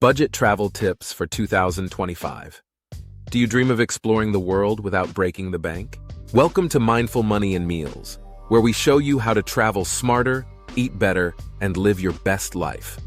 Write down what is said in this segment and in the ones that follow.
Budget travel tips for 2025. Do you dream of exploring the world without breaking the bank? Welcome to Mindful Money and Meals, where we show you how to travel smarter, eat better, and live your best life.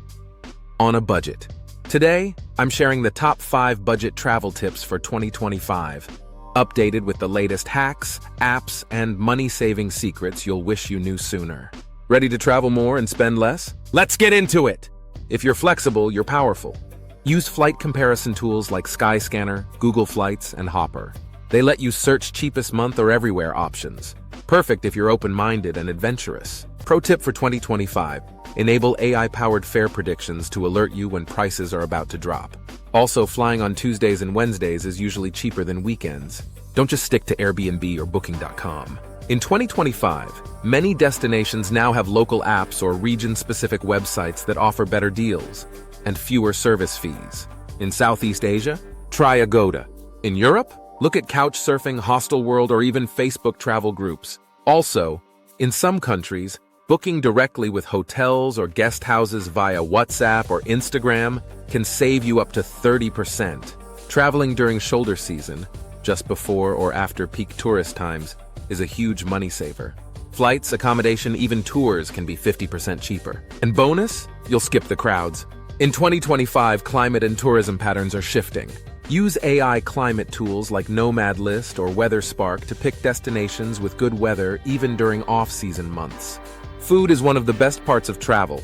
On a budget. Today, I'm sharing the top 5 budget travel tips for 2025, updated with the latest hacks, apps, and money-saving secrets you'll wish you knew sooner. Ready to travel more and spend less? Let's get into it! If you're flexible, you're powerful. Use flight comparison tools like Skyscanner, Google Flights, and Hopper. They let you search cheapest month or everywhere options. Perfect if you're open-minded and adventurous. Pro tip for 2025, enable AI-powered fare predictions to alert you when prices are about to drop. Also, flying on Tuesdays and Wednesdays is usually cheaper than weekends. Don't just stick to Airbnb or Booking.com. In 2025, many destinations now have local apps or region-specific websites that offer better deals and fewer service fees. In Southeast Asia, try Agoda. In Europe, look at Couchsurfing, Hostelworld, or even Facebook travel groups. Also, in some countries, booking directly with hotels or guest houses via WhatsApp or Instagram can save you up to 30%. Traveling during shoulder season, just before or after peak tourist times, is a huge money saver. Flights, accommodation, even tours can be 50% cheaper. And bonus, you'll skip the crowds. In 2025, climate and tourism patterns are shifting. Use AI climate tools like Nomad List or Weather Spark to pick destinations with good weather even during off-season months. Food is one of the best parts of travel,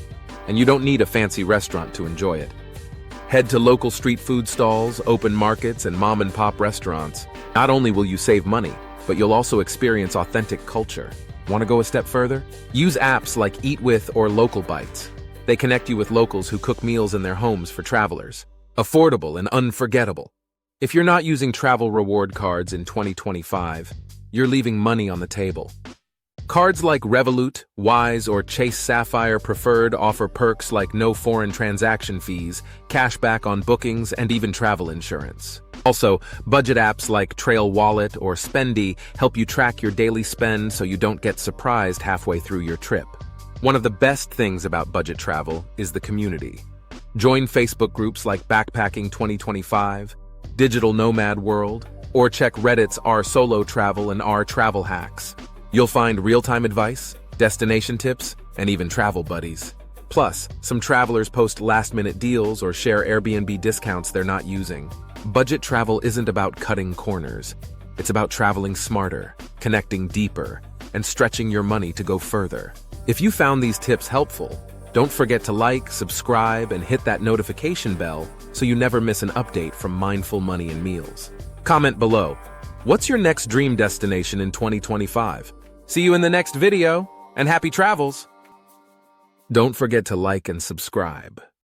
and you don't need a fancy restaurant to enjoy it. Head to local street food stalls, open markets, and mom-and-pop restaurants. Not only will you save money, but you'll also experience authentic culture. Want to go a step further? Use apps like Eat With or Local Bites. They connect you with locals who cook meals in their homes for travelers. Affordable and unforgettable. If you're not using travel reward cards in 2025, you're leaving money on the table. Cards like Revolut, Wise, or Chase Sapphire Preferred offer perks like no foreign transaction fees, cashback on bookings, and even travel insurance. Also, budget apps like Trail Wallet or Spendy help you track your daily spend so you don't get surprised halfway through your trip. One of the best things about budget travel is the community. Join Facebook groups like Backpacking 2025, Digital Nomad World, or check Reddit's R Solo Travel and R Travel Hacks. You'll find real-time advice, destination tips, and even travel buddies. Plus, some travelers post last-minute deals or share Airbnb discounts they're not using. Budget travel isn't about cutting corners. It's about traveling smarter, connecting deeper, and stretching your money to go further. If you found these tips helpful, don't forget to like, subscribe, and hit that notification bell so you never miss an update from Mindful Money and Meals. Comment below. What's your next dream destination in 2025? See you in the next video, and happy travels! Don't forget to like and subscribe.